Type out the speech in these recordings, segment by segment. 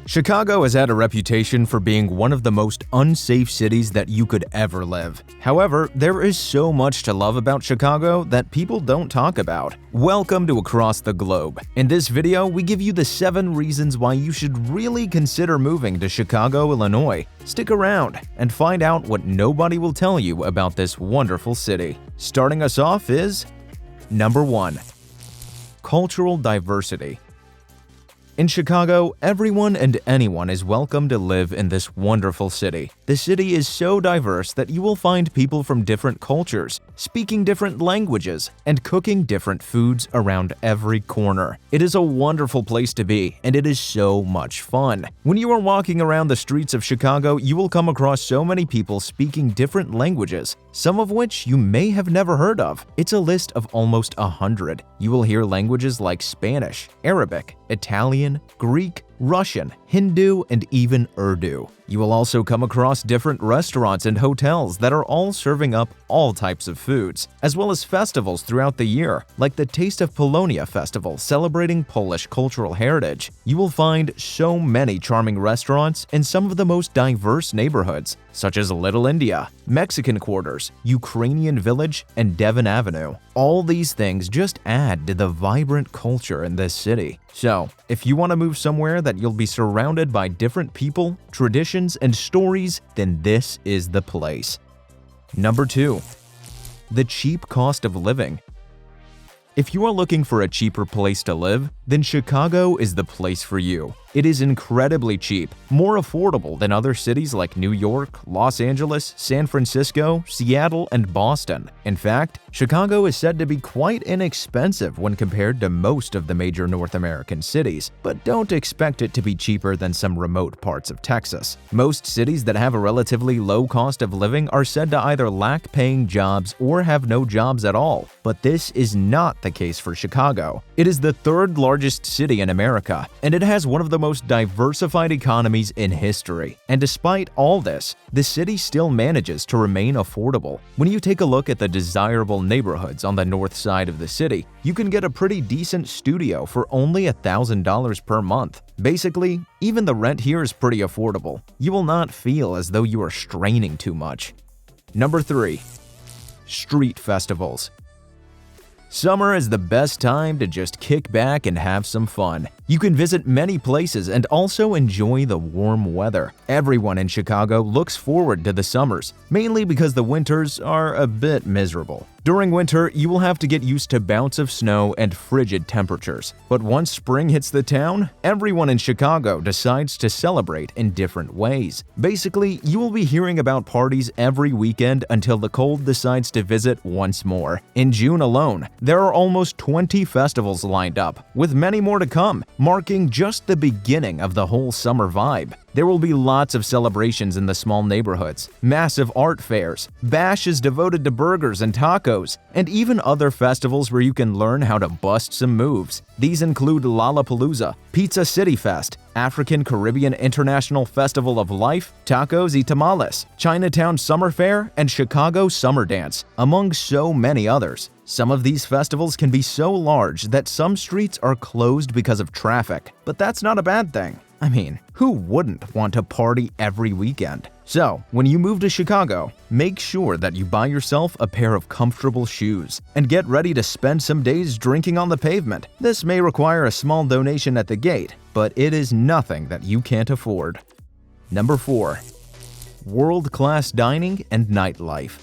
Chicago has had a reputation for being one of the most unsafe cities that you could ever live. However, there is so much to love about Chicago that people don't talk about. Welcome to Across the Globe. In this video, we give you the 7 reasons why you should really consider moving to Chicago, Illinois. Stick around and find out what nobody will tell you about this wonderful city. Starting us off is Number 1. Cultural diversity. In Chicago, everyone and anyone is welcome to live in this wonderful city. The city is so diverse that you will find people from different cultures, speaking different languages, and cooking different foods around every corner. It is a wonderful place to be, and it is so much fun. When you are walking around the streets of Chicago, you will come across so many people speaking different languages, some of which you may have never heard of. It's a list of almost 100. You will hear languages like Spanish, Arabic, Italian, Greek, Russian, Hindu, and even Urdu. You will also come across different restaurants and hotels that are all serving up all types of foods, as well as festivals throughout the year, like the Taste of Polonia festival celebrating Polish cultural heritage. You will find so many charming restaurants in some of the most diverse neighborhoods, such as Little India, Mexican Quarters, Ukrainian Village, and Devon Avenue. All these things just add to the vibrant culture in this city. So, if you want to move somewhere that you'll be surrounded by different people, traditions, and stories, then this is the place. Number 2. The cheap cost of living. If you are looking for a cheaper place to live, then Chicago is the place for you. It is incredibly cheap, more affordable than other cities like New York, Los Angeles, San Francisco, Seattle, and Boston. In fact, Chicago is said to be quite inexpensive when compared to most of the major North American cities, but don't expect it to be cheaper than some remote parts of Texas. Most cities that have a relatively low cost of living are said to either lack paying jobs or have no jobs at all, but this is not the case for Chicago. It is the 3rd largest city in America, and it has one of the most diversified economies in history. And despite all this, the city still manages to remain affordable. When you take a look at the desirable neighborhoods on the north side of the city, you can get a pretty decent studio for only $1,000 per month. Basically, even the rent here is pretty affordable. You will not feel as though you are straining too much. Number 3. Street festivals. Summer is the best time to just kick back and have some fun. You can visit many places and also enjoy the warm weather. Everyone in Chicago looks forward to the summers, mainly because the winters are a bit miserable. During winter, you will have to get used to bouts of snow and frigid temperatures. But once spring hits the town, everyone in Chicago decides to celebrate in different ways. Basically, you will be hearing about parties every weekend until the cold decides to visit once more. In June alone, there are almost 20 festivals lined up, with many more to come, marking just the beginning of the whole summer vibe. There will be lots of celebrations in the small neighborhoods, massive art fairs, bashes devoted to burgers and tacos, and even other festivals where you can learn how to bust some moves. These include Lollapalooza, Pizza City Fest, African Caribbean International Festival of Life, Tacos y Tamales, Chinatown Summer Fair, and Chicago Summer Dance, among so many others. Some of these festivals can be so large that some streets are closed because of traffic, but that's not a bad thing. I mean, who wouldn't want to party every weekend? So, when you move to Chicago, make sure that you buy yourself a pair of comfortable shoes and get ready to spend some days drinking on the pavement. This may require a small donation at the gate, but it is nothing that you can't afford. Number 4. World-class dining and nightlife.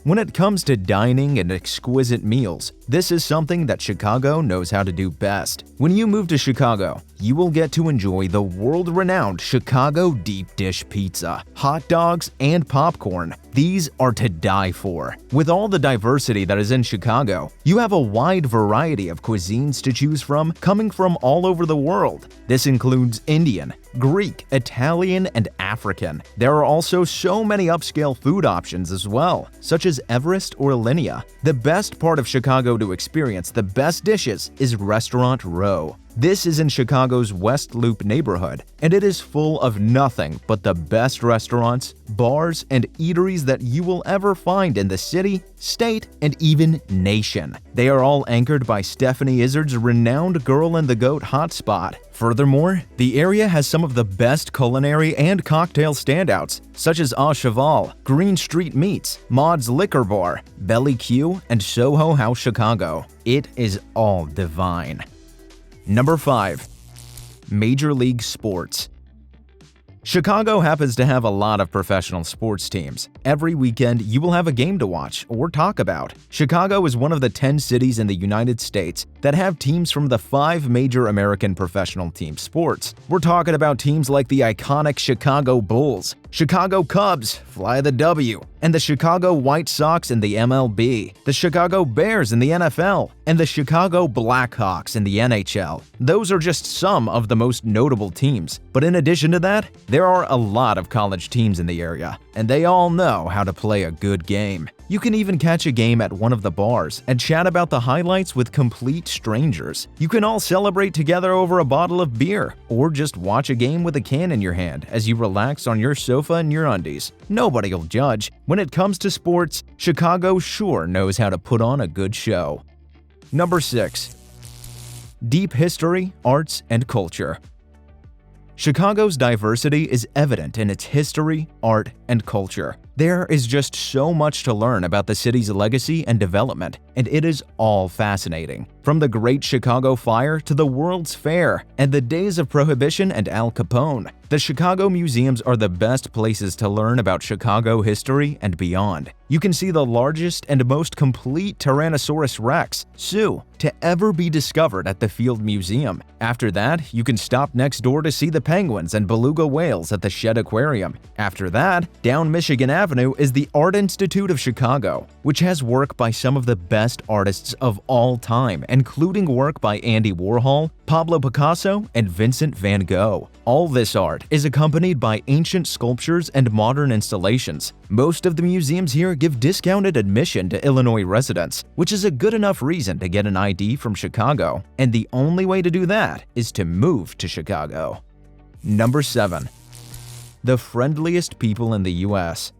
When it comes to dining and exquisite meals, this is something that Chicago knows how to do best. When you move to Chicago, you will get to enjoy the world-renowned Chicago deep dish pizza, hot dogs, and popcorn. These are to die for. With all the diversity that is in Chicago, you have a wide variety of cuisines to choose from coming from all over the world. This includes Indian, Greek, Italian, and African. There are also so many upscale food options as well, such as Everest or Alinea. The best part of Chicago to experience the best dishes is Restaurant Row. This is in Chicago's West Loop neighborhood, and it is full of nothing but the best restaurants, bars, and eateries that you will ever find in the city, state, and even nation. They are all anchored by Stephanie Izzard's renowned Girl and the Goat hotspot. Furthermore, the area has some of the best culinary and cocktail standouts, such as Au Cheval, Green Street Meats, Maud's Liquor Bar, Belly Q, and Soho House Chicago. It is all divine. Number 5. Major League Sports. Chicago happens to have a lot of professional sports teams. Every weekend, you will have a game to watch or talk about. Chicago is one of the 10 cities in the United States that have teams from the 5 major American professional team sports. We're talking about teams like the iconic Chicago Bulls, Chicago Cubs, fly the W, and the Chicago White Sox in the MLB, the Chicago Bears in the NFL, and the Chicago Blackhawks in the NHL. Those are just some of the most notable teams. But in addition to that, there are a lot of college teams in the area, and they all know how to play a good game. You can even catch a game at one of the bars and chat about the highlights with complete strangers. You can all celebrate together over a bottle of beer, or just watch a game with a can in your hand as you relax on your sofa in your undies. Nobody'll judge. When it comes to sports, Chicago sure knows how to put on a good show. Number 6. Deep history, arts, and culture. Chicago's diversity is evident in its history, art, and culture. There is just so much to learn about the city's legacy and development, and it is all fascinating. From the Great Chicago Fire to the World's Fair and the days of Prohibition and Al Capone, the Chicago museums are the best places to learn about Chicago history and beyond. You can see the largest and most complete Tyrannosaurus Rex, Sue, to ever be discovered at the Field Museum. After that, you can stop next door to see the penguins and beluga whales at the Shedd Aquarium. After that, down Michigan Avenue is the Art Institute of Chicago, which has work by some of the best artists of all time, including work by Andy Warhol, Pablo Picasso, and Vincent van Gogh. All this art is accompanied by ancient sculptures and modern installations. Most of the museums here give discounted admission to Illinois residents, which is a good enough reason to get an ID from Chicago, and the only way to do that is to move to Chicago. Number 7. The friendliest people in the US.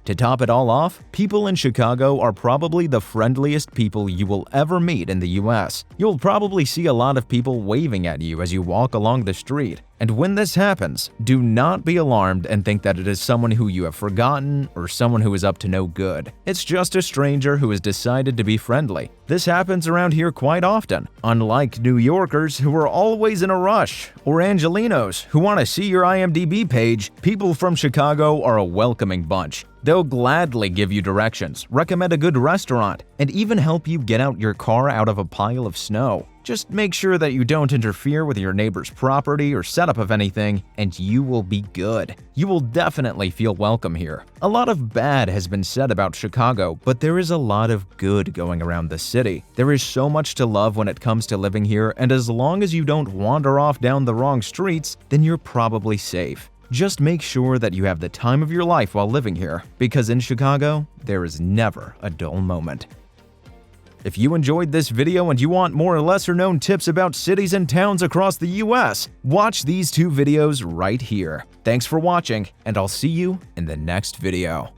To top it all off, people in Chicago are probably the friendliest people you will ever meet in the US. You'll probably see a lot of people waving at you as you walk along the street. And when this happens, do not be alarmed and think that it is someone who you have forgotten or someone who is up to no good. It's just a stranger who has decided to be friendly. This happens around here quite often, unlike New Yorkers who are always in a rush, or Angelenos who want to see your IMDb page. People from Chicago are a welcoming bunch. They'll gladly give you directions, recommend a good restaurant, and even help you get out your car out of a pile of snow. Just make sure that you don't interfere with your neighbor's property or setup of anything, and you will be good. You will definitely feel welcome here. A lot of bad has been said about Chicago, but there is a lot of good going around the city. There is so much to love when it comes to living here, and as long as you don't wander off down the wrong streets, then you're probably safe. Just make sure that you have the time of your life while living here, because in Chicago, there is never a dull moment. If you enjoyed this video and you want more lesser-known tips about cities and towns across the US, watch these 2 videos right here. Thanks for watching, and I'll see you in the next video.